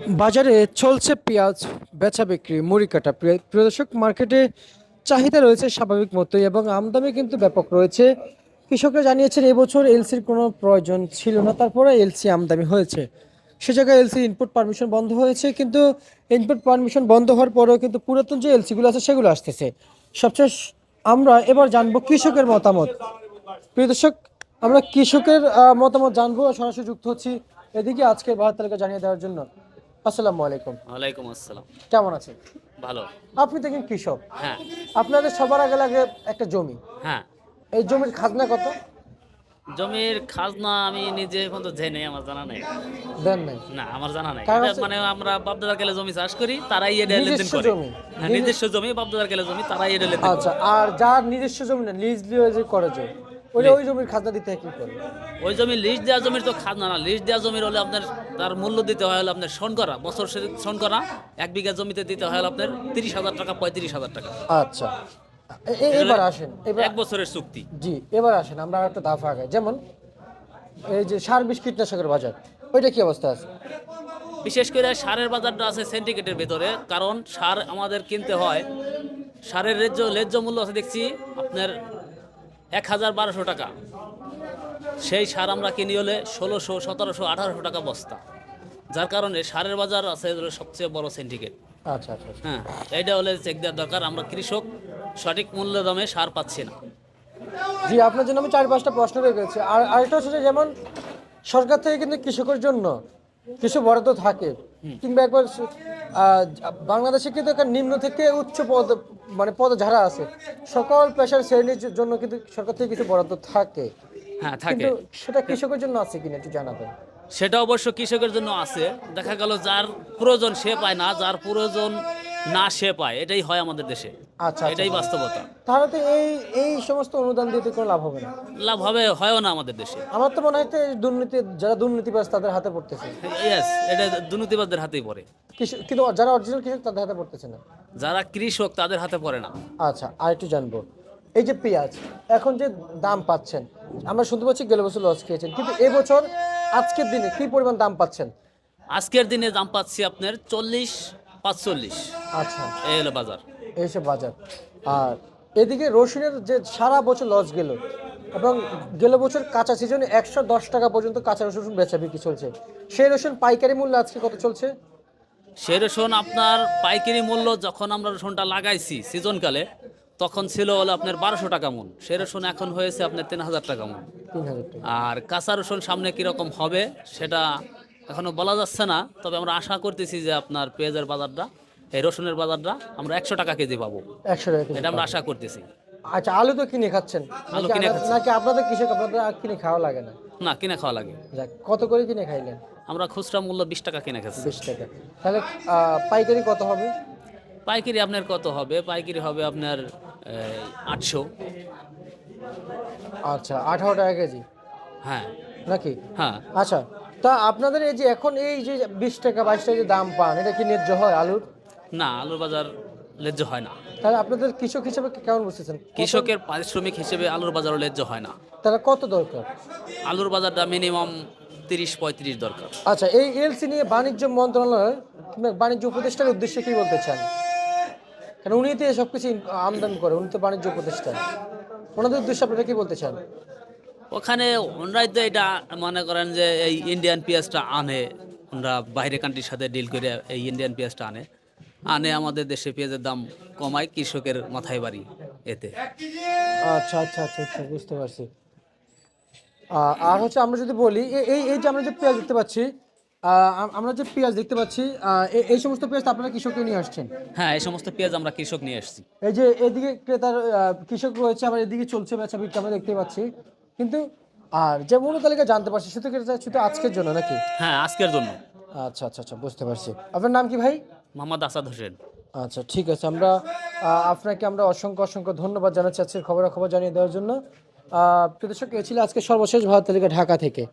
বাজারে চলছে পেঁয়াজ বেচা বিক্রি মুড়ি কাটা প্রিয় দর্শক, মার্কেটে চাহিদা রয়েছে স্বাভাবিক মতোই এবং আমদানি কিন্তু ব্যাপক রয়েছে। কৃষকরা জানিয়েছেন এবছর এলসির কোনো প্রয়োজন ছিল না, তারপরে এলসি আমদানি হয়েছে। সে জায়গায় এলসি ইনপুট পারমিশন বন্ধ হয়েছে, কিন্তু ইনপুট পারমিশন বন্ধ হওয়ার পরেও কিন্তু পুরাতন যে এলসিগুলো আছে সেগুলো আসতেছে। সবশেষ আমরা এবার জানবো কৃষকের মতামত। প্রিয় দর্শক, আমরা কৃষকের মতামত জানবো, সরাসরি যুক্ত হচ্ছি এদিকে আজকের বাজার তালিকা জানিয়ে দেওয়ার জন্য। আসসালামু আলাইকুম। ওয়ালাইকুম আসসালাম। কেমন আছেন? ভালো। আপনি দেখেন কৃষক, হ্যাঁ। আপনাদের সবার আগে লাগে একটা জমি। হ্যাঁ। এই জমির খাজনা কত? জমির খাজনা আমি নিজে এখন তো জেনে আমার জানা নাই। দেন নাই? না, আমার জানা নাই। কারণ এটা হচ্ছে মানে আমরা বাপদাদার কেলে জমি চাষ করি, তারাই এটা লেনদেন নিজস্ব করে। জমি। হ্যাঁ, নিজস্ব জমি, বাপদাদার কেলে জমি, তারাই এটা লেনদেন করে। আচ্ছা, আর যার নিজস্ব জমি না, লিজ দিয়ে যে করে যে ওইটা লিজ। ওই জমির খাজনা দিতে হয় কি করে? ওই জমি লিজ দেওয়া জমির তো খাজনা না। লিজ দেওয়া জমির হলে আপনার তার মূল্য দিতে হয় হলো আপনার শোনকরা, বছর শেষে শোনকরা 1 বিঘা জমিতে দিতে হয় হলো আপনার 30,000 টাকা, 35,000 টাকা। আচ্ছা, এটা হলো এবার আসেন, এবার 1 বছরের চুক্তি। জি, এবার আসেন আমরা আর একটা দাফা আগে, যেমন এই যে সার বিষ কীটনাশকের বাজার, ওইটা কি অবস্থা আছে? বিশেষ করে সারের বাজারটা আছে সিন্ডিকেটের ভেতরে, কারণ সার আমাদের কিনতে হয়। সারের ন্যায্য মূল্য আছে দেখছি আপনার 1,000-1,200 টাকা। সেই সার আমরা কিনি হলে 1,600, 1,700, 1,800 টাকা বস্তা। যার কারণে সারের বাজার আছে হলো সবচেয়ে বড় সিন্ডিকেট। আচ্ছা আচ্ছা আচ্ছা। হ্যাঁ, এইটা হলে চেক দেওয়ার দরকার। আমরা কৃষক সঠিক মূল্য দামে সার পাচ্ছি না। জি, আপনার জন্য আমি 4-5টা প্রশ্ন রয়ে গেছে। আর আরেকটা হচ্ছে যে, যেমন সরকার থেকে কিন্তু কৃষকের জন্য কিছু বরাদ্দ থাকে, কিংবা একবার বাংলাদেশে কিন্তু একটা নিম্ন থেকে উচ্চ পদ, মানে পদ যারা আছে সকল পেশার শ্রেণীর জন্য কিন্তু সরকার থেকে কিছু বরাদ্দ থাকে, হ্যাঁ, থাকে। কিন্তু সেটা কৃষকের জন্য আছে কিনা একটু জানাবেন। সেটা অবশ্য কৃষকের জন্য আছে। দেখা গেল যার প্রয়োজন সে পায় না, যার প্রয়োজন না সে পায়, এটাই হয় আমাদের দেশে। আচ্ছা আচ্ছা এটাই আচ্ছা। বাস্তবতা। তাহলে তো এই এই সমস্ত অনুদান দিয়ে তো কোনো লাভ হবে না। লাভ হবে হয়ও না আমাদের দেশে। আমার তো মনে হয় যে দুর্নীতি, যারা দুর্নীতিবাজ তাদের হাতে পড়তেছে। ইয়েস, এটা দুর্নীতিবাজদের হাতেই পড়ে। কৃষক কিন্তু, যারা অরিজিনাল কৃষক তাদের হাতে পড়তেছে না। যারা কৃষক তাদের হাতে পড়ে না। আচ্ছা, আর একটু জানবো, এই যে পেঁয়াজ এখন যে দাম পাচ্ছেন, আমরা শুনতে পাচ্ছি গেল বছর লস খেয়েছেন, কিন্তু এবছর আজকের দিনে কি পরিমাণ দাম পাচ্ছেন? আজকের দিনে দাম পাচ্ছি আপনার 40-45। আচ্ছা, এই হলো বাজার। এইসব বাজার। আর এদিকে রসুনের যে সারা বছর লস গেল, এবং গেল বছর কাঁচা সিজনে 110 টাকা পর্যন্ত কাঁচা রসুন বেচা বিক্রি চলছে, সেই রসুন পাইকারি মূল্য আজকে কত চলছে? সে রসুন আপনার পাইকারি মূল্য যখন আমরা রসুনটা লাগাইছি সিজনকালে, তখন ছিল হলো আপনার 1,200 টাকা মন। সে রসুন এখন হয়েছে আপনার 3,000 টাকা মন। 3,000 টাকা। আর কাঁচা রসুন সামনে কীরকম হবে সেটা এখনো বলা যাচ্ছে না। তবে আমরা আশা করতেছি যে আপনার পেঁয়াজের বাজারটা, এই রসুনের বাজারটা আমরা 100 টাকা কেজি পাবো। 100 টাকা কেজি এটা আমরা পাবেন। আশা করতেছি। আচ্ছা, আলু তো কিনে খাচ্ছেন আলু নাকি? কিনে খাচ্ছি। নাকি আপনাদের কৃষক, আপনাদের আর কিনে খাওয়া লাগে না? না, কিনে খাওয়া লাগে। যাক, কত করে কিনে খাইলেন? আমরা খুচরা মূল্য 20 টাকা কিনে খাচ্ছি। 20 টাকা। তাহলে পাইকারি কত হবে? পাইকারি আপনার কত হবে? পাইকারি হবে আপনার 800। আচ্ছা, 18 টাকা কেজি হ্যাঁ। নাকি? হ্যাঁ। আচ্ছা, তা আপনাদের এই যে এখন এই যে 20 টাকা 22 টাকা যে দাম পান, এটা কি ন্যায্য হয় আলুর? না, আলুর বাজার ন্যায্য হয় না। তাহলে আপনাদের কৃষক হিসেবে কেমন বুঝতেছেন? কৃষকের পারিশ্রমিক হিসেবে আলুর বাজারও ন্যায্য হয় না। তাহলে কত দরকার? আলুর বাজারটা মিনিমাম 30-35 দরকার। আচ্ছা, এই এলসি নিয়ে বাণিজ্য মন্ত্রণালয় কিংবা বাণিজ্য উপদেষ্টার উদ্দেশ্যে কি বলতে চান? কারণ উনি তো সবকিছু আমদানি করে, উনি তো বাণিজ্য উপদেষ্টা। ওনাদের উদ্দেশ্যে আপনারা কি বলতে চান? ওখানে ওনরাই তো এটা মনে করেন যে এই ইন্ডিয়ান পেঁয়াজটা আনে, ওনরা বাইরে কান্ট্রির সাথে ডিল করে এই ইন্ডিয়ান পেঁয়াজটা আনে আমাদের দেশে পেঁয়াজের দাম কমায়, কৃষকের মাথায় বাড়ি এতে। আচ্ছা আচ্ছা আচ্ছা আচ্ছা, বুঝতে পারছি। আর হচ্ছে আমরা যদি বলি, এই এই যে আমরা যে পেঁয়াজ দেখতে পাচ্ছি, আমরা যে পেঁয়াজ দেখতে পাচ্ছি, এই সমস্ত পেঁয়াজ তো আপনারা কৃষককে নিয়ে আসছেন। হ্যাঁ, এই সমস্ত পেঁয়াজ আমরা কৃষক নিয়ে এসেছি। এই যে এদিকে ক্রেতার কৃষক রয়েছে, আবার এদিকে চলছে বেচা বিক্রি আমরা দেখতে পাচ্ছি, কিন্তু আর যে মূল্য তালিকা জানতে পারছি শুধু ক্রেতা শুধু আজকের জন্য নাকি? হ্যাঁ, আজকের জন্য। আচ্ছা আচ্ছা আচ্ছা, বুঝতে পারছি। আপনার নাম কি ভাই? মোহাম্মদ আসাদ হোসেন। আচ্ছা, ঠিক আছে। আমরা আপনাকে আমরা অসংখ্য অসংখ্য ধন্যবাদ জানাচ্ছি আজকের খবরাখবর জানিয়ে দেওয়ার জন্য। প্রিয় দর্শক, এ ছিল আজকে সর্বশেষ ভারত তালিকা ঢাকা থেকে।